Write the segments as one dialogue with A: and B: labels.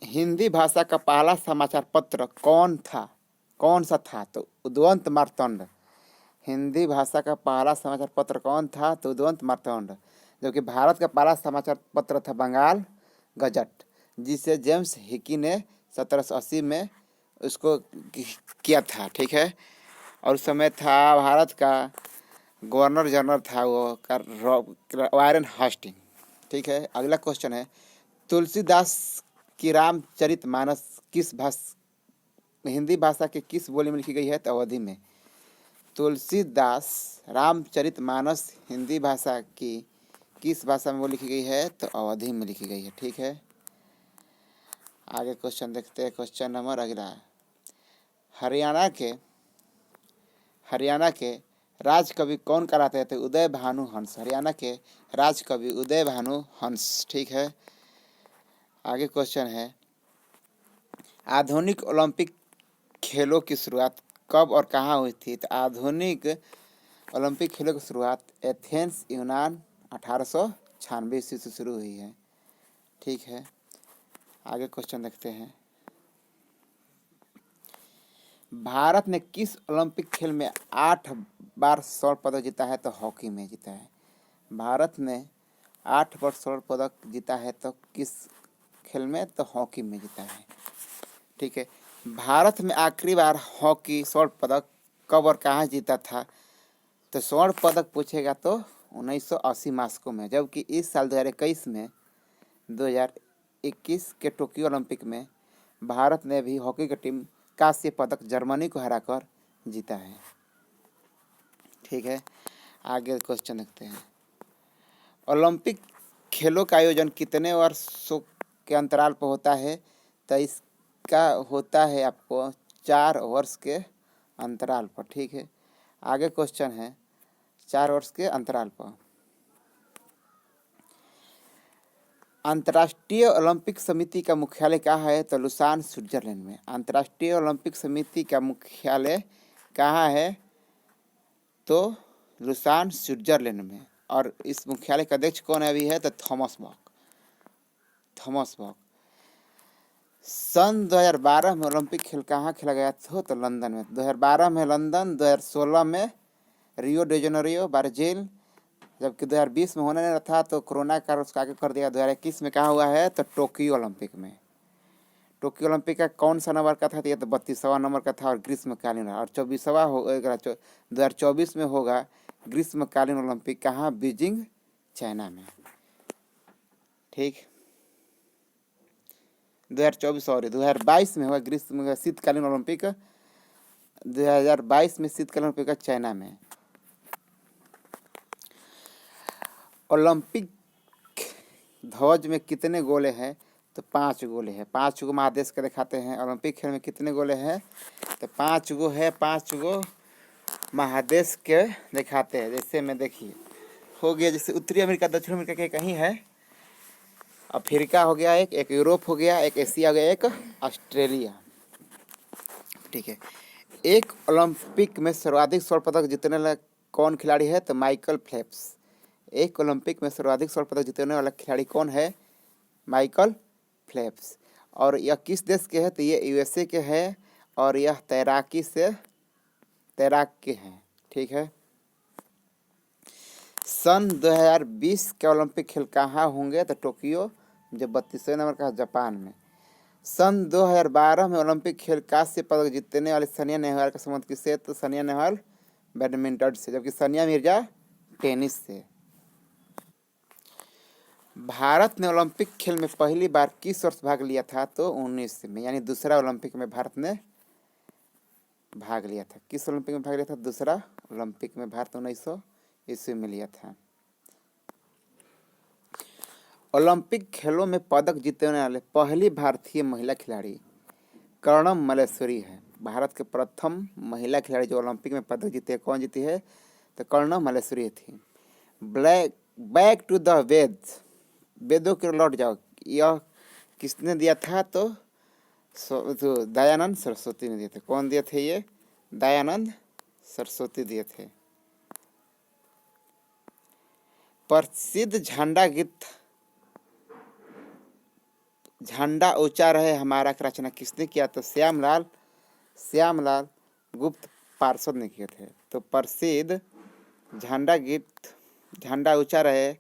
A: हिंदी भाषा का पहला समाचार पत्र कौन था, कौन सा था? तो उद्वंत मार्तंड। हिंदी भाषा का पहला समाचार पत्र कौन था? तो उद्वंत मार्तंड। जबकि भारत का पहला समाचार पत्र था बंगाल गजट, जिसे जेम्स हिकी ने 1780 में उसको किया था। ठीक है, और उस समय था भारत का गवर्नर जनरल था वो वारेन हास्टिंग। ठीक है, अगला क्वेश्चन है, तुलसीदास की रामचरितमानस किस भाषा, हिंदी भाषा के किस बोली में लिखी गई है? तो अवधी में। तुलसीदास रामचरितमानस हिंदी भाषा की किस भाषा में वो लिखी गई है? तो अवधी में लिखी गई है। ठीक है, आगे क्वेश्चन देखते हैं। क्वेश्चन नंबर अगला, हरियाणा के राजकवि कौन कहलाते थे? उदय भानु हंस। हरियाणा के राजकवि उदय भानु हंस। ठीक है, आगे क्वेश्चन है, आधुनिक ओलंपिक खेलों की शुरुआत कब और कहाँ हुई थी? तो आधुनिक ओलंपिक खेलों की शुरुआत एथेंस यूनान 1896 ईस्वी से शुरू हुई है। ठीक है, आगे क्वेश्चन देखते हैं, भारत ने किस ओलंपिक खेल में 8 बार स्वर्ण पदक जीता है? तो हॉकी में जीता है। भारत ने 8 बार स्वर्ण पदक जीता है, तो किस खेल में? तो हॉकी में जीता है। ठीक है, भारत में आखिरी बार हॉकी स्वर्ण पदक कब और कहाँ जीता था? तो स्वर्ण पदक पूछेगा तो 1980 मास्को में। जबकि इस साल 2021 के टोक्यो ओलंपिक में भारत ने भी हॉकी की टीम कांस्य पदक जर्मनी को हराकर जीता है। ठीक है, आगे क्वेश्चन देखते हैं, ओलंपिक खेलों का आयोजन कितने वर्षों के अंतराल पर होता है? तो इसका होता है आपको 4 वर्ष के अंतराल पर। ठीक है, आगे क्वेश्चन है, 4 वर्ष के अंतराल पर अंतर्राष्ट्रीय ओलंपिक समिति का मुख्यालय कहाँ है? तो लुसान स्विट्जरलैंड में। अंतर्राष्ट्रीय ओलंपिक समिति का मुख्यालय कहाँ है? तो लुसान स्विट्जरलैंड में। और इस मुख्यालय का अध्यक्ष कौन है अभी है? तो थॉमस बॉक। सन 2012 में ओलंपिक खेल कहाँ खेला गया था? तो लंदन में। 2012 में लंदन, 2016 में रियो डी जेनेरियो ब्राजील, जबकि 2020 में होने नहीं था तो कोरोना का उसका आगे कर दिया। 2021 में कहाँ हुआ है? तो टोक्यो ओलंपिक में। टोक्यो ओलंपिक का कौन सा नंबर का था? तो ये तो 32वां नंबर का था और ग्रीष्मकालीन। और 24वां 2024 में होगा ग्रीष्मकालीन ओलंपिक। कहाँ? बीजिंग चाइना में। ठीक, 2022 में होगा ग्रीष्म शीतकालीन ओलंपिक। 2022 में शीतकालीन ओलंपिक चाइना में। ओलंपिक ध्वज में कितने गोले हैं? तो 5 गोले हैं। 5 गो महादेश के दिखाते हैं। ओलंपिक खेल में कितने गोले हैं? तो 5 गो है। 5 गो महादेश के दिखाते हैं। जैसे में देखिए हो गया, जैसे उत्तरी अमेरिका, दक्षिण अमेरिका के कहीं है, अफ्रीका हो गया एक यूरोप हो गया, एक एशिया हो गया, एक ऑस्ट्रेलिया। ठीक है, एक ओलंपिक में सर्वाधिक स्वर्ण पदक जीतने वाला कौन खिलाड़ी है? तो माइकल फेल्प्स। एक ओलंपिक में सर्वाधिक स्वर्ण पदक जीतने वाला खिलाड़ी कौन है? Michael Phelps. और यह किस देश के है? तो ये यूएसए के है और यह तैराक के हैं। ठीक है, सन 2020 के ओलंपिक खेल कहाँ होंगे? तो टोक्यो, जो 32वें नंबर का जापान में। सन 2012 में ओलंपिक खेल कांस्य पदक जीतने वाले सानिया नेहवाल का संबंध किससे? तो सानिया नेहवाल बैडमिंटन से, जबकि सानिया मिर्जा टेनिस से। भारत ने ओलंपिक खेल में पहली बार किस वर्ष भाग लिया था? तो 19 में, यानी दूसरा ओलंपिक में भारत ने भाग लिया था। किस ओलंपिक में भाग लिया था? दूसरा ओलंपिक में भारत 1900 ईस्वी में लिया था। ओलंपिक खेलों में पदक जीतने वाले पहली भारतीय महिला खिलाड़ी कर्णम मल्लेश्वरी है। भारत के प्रथम महिला खिलाड़ी जो ओलंपिक में पदक जीते हैं, कौन जीती है? तो कर्णम मल्लेश्वरी थी। बैक टू द वेदों की लौट जाओ, यह किसने दिया था? तो दयानंद सरस्वती ने दिए थे। कौन दिए थे? ये दयानंद सरस्वती दिए थे। प्रसिद्ध झंडा गीत झंडा ऊंचा रहे हमारा की रचना किसने किया? तो श्यामलाल गुप्त पार्षद ने किए थे। तो प्रसिद्ध झंडा गीत झंडा ऊंचा रहे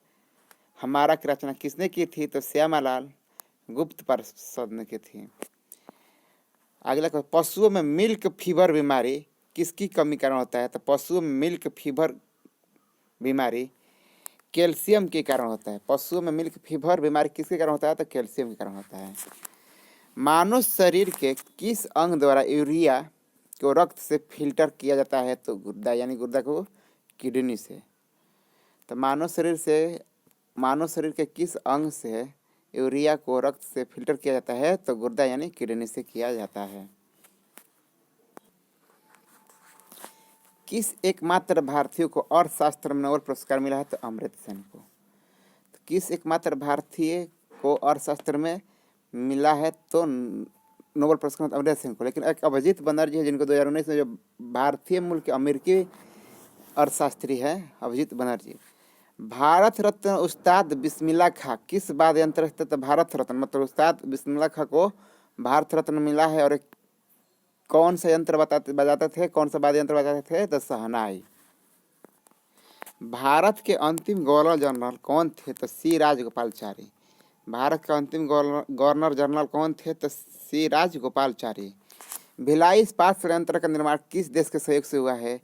A: हमारा की रचना किसने की थी? तो श्यामलाल गुप्त पार्षद ने की थी। अगला पशुओं में मिल्क फीवर बीमारी किसकी कमी कारण होता है? तो पशुओं में मिल्क फीवर बीमारी कैल्शियम के कारण होता है। पशुओं में मिल्क फीवर बीमारी किसके कारण होता है? तो कैल्शियम के कारण होता है। मानव शरीर के किस अंग द्वारा यूरिया को रक्त से फिल्टर किया जाता है? तो गुर्दा, यानी गुर्दा को किडनी से। तो मानव शरीर के किस अंग से यूरिया को रक्त से फिल्टर किया जाता है? तो गुर्दा यानी किडनी से किया जाता है। किस एकमात्र भारतीय को अर्थशास्त्र में नोबेल पुरस्कार मिला है? तो अमर्त्य सेन को। तो किस एकमात्र भारतीय को अर्थशास्त्र में मिला है? तो नोबेल पुरस्कार अमर्त्य सेन को। लेकिन एक अभिजीत बनर्जी है जिनको 2019 में, जो भारतीय मूल के अमेरिकी अर्थशास्त्री है अभिजीत बनर्जी। भारत रत्न उस्ताद बिस्मिल्लाह खां किस वाद्य यंत्र से? तो भारत रत्न, मतलब उस्ताद बिस्मिल्लाह खां को भारत रत्न मिला है। और कौन सा यंत्र बजाते थे? कौन सा वाद्य यंत्र बजाते थे? तो शहनाई। भारत के अंतिम गवर्नर जनरल कौन थे? तो सी राजगोपालाचारी। भारत का अंतिम गवर्नर जनरल कौन थे? तो सी राजगोपालाचारी। भिलाई इस्पात संयंत्र का निर्माण किस देश के सहयोग से हुआ है?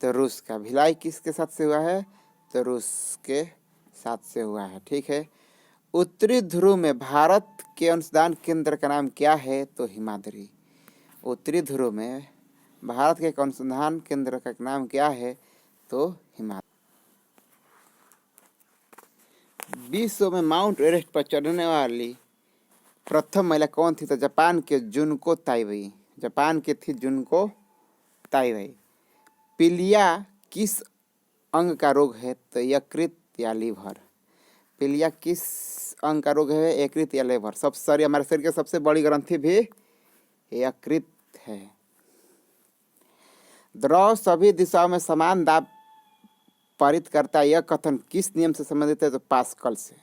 A: तो रूस का। भिलाई किसके साथ से हुआ है? तो रूस के साथ से हुआ है। ठीक है। उत्तरी ध्रुव में भारत के अनुसंधान केंद्र का नाम क्या है? तो हिमाद्री। उत्तरी ध्रुव में भारत के अनुसंधान केंद्र का नाम क्या है? तो हिमाद्री। विश्व में माउंट एवरेस्ट पर चढ़ने वाली प्रथम महिला कौन थी? तो जापान के जुनको ताइबेई। जापान की थी जुनको ताइबेई। पीलिया किस अंग का रोग है? तो यकृत या लीवर। पीलिया किस अंग का रोग है? यकृत या लीवर। हमारे शरीर की सबसे बड़ी ग्रंथि भी यकृत है। द्रव सभी दिशाओं में समान दाब पारित करता है, यह कथन किस नियम से संबंधित है? तो पास्कल से।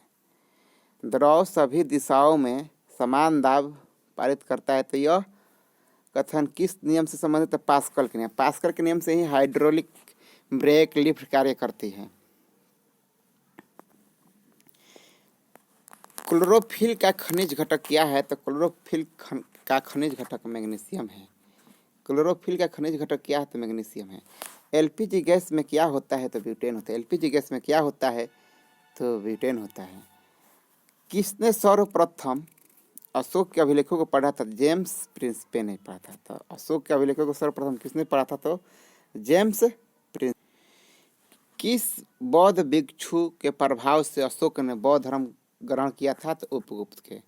A: द्रव सभी दिशाओं में समान दाब पारित करता है, तो यह कथन किस नियम से संबंधित है? पास्कल के नियम। पास्कल के नियम से ही हाइड्रोलिक ब्रेक लिफ्ट कार्य करती है। क्लोरोफिल का खनिज घटक क्या है? तो क्लोरोफिल का खनिज घटक मैग्नीशियम है। क्लोरोफिल का खनिज घटक क्या है? तो मैग्नीशियम है। एलपीजी गैस में क्या होता है? तो ब्यूटेन होता है। एलपीजी गैस में क्या होता है? तो ब्यूटेन होता है। किसने सर्वप्रथम अशोक के अभिलेखों को पढ़ा था? जेम्स प्रिंसपे ने पढ़ा था। तो अशोक के अभिलेखों को सर्वप्रथम किसने पढ़ा था? तो जेम्स प्रिंस। किस बौद्ध भिक्षु के प्रभाव से अशोक ने बौद्ध धर्म ग्रहण किया था? तो उपगुप्त के।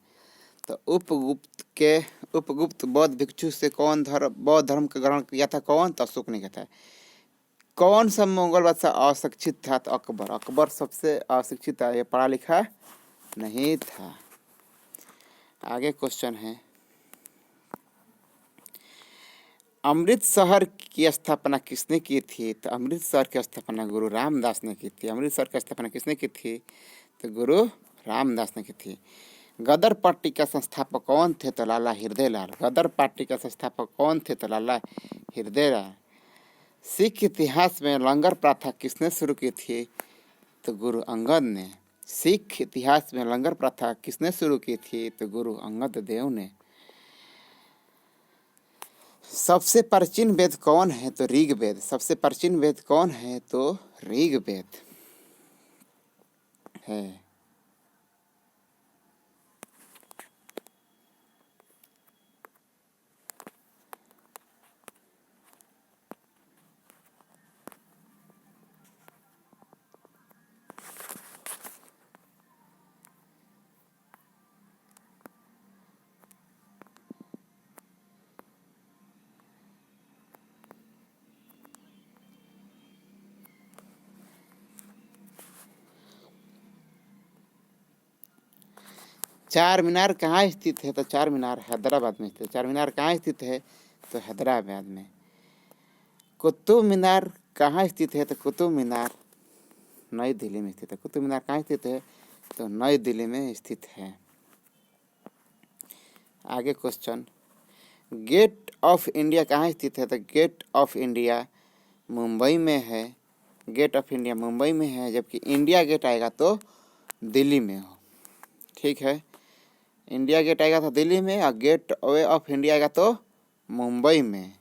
A: तो उपगुप्त बौद्ध भिक्षु से बौद्ध धर्म का ग्रहण किया था? कौन? तो अशोक ने किया था। कौन सा मुगल बादशाह अशिक्षित था? तो अकबर। अकबर सबसे अशिक्षित था, ये पढ़ा लिखा नहीं था। आगे क्वेश्चन है, अमृतसर की स्थापना किसने की थी? तो अमृतसर की स्थापना गुरु रामदास ने की थी। अमृतसर की स्थापना किसने की थी? तो गुरु रामदास ने की थी। गदर पार्टी का संस्थापक कौन थे? तो लाला हृदयलाल। गदर पार्टी का संस्थापक कौन थे? तो लाला हृदयलाल। सिख इतिहास में लंगर प्रथा किसने शुरू की थी? तो गुरु अंगद ने। सिख इतिहास में लंगर प्रथा किसने शुरू की थी? तो गुरु अंगद देव ने। सबसे प्राचीन वेद कौन है? तो ऋग्वेद। सबसे प्राचीन वेद कौन है? तो ऋग्वेद है। 4 मीनार कहाँ स्थित है? तो 4 मीनार हैदराबाद में स्थित है। 4 मीनार कहाँ स्थित है? तो हैदराबाद में। कुतुब मीनार कहाँ स्थित है? तो कुतुब मीनार नई दिल्ली में स्थित है। कुतुब मीनार कहाँ स्थित है? तो नई दिल्ली में स्थित है। आगे क्वेश्चन, गेट ऑफ इंडिया कहाँ स्थित है? तो गेट ऑफ इंडिया मुंबई में है। गेट ऑफ इंडिया मुंबई में है, जबकि इंडिया गेट आएगा तो दिल्ली में हो। ठीक है, इंडिया गेट आएगा तो दिल्ली में और गेट वे ऑफ इंडिया आएगा तो मुंबई में।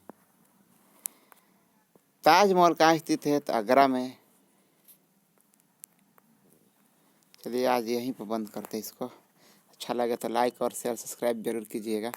A: ताजमहल कहाँ स्थित है? तो आगरा में। चलिए आज यहीं पर बंद करते हैं इसको। अच्छा लगे तो लाइक और शेयर सब्सक्राइब जरूर कीजिएगा।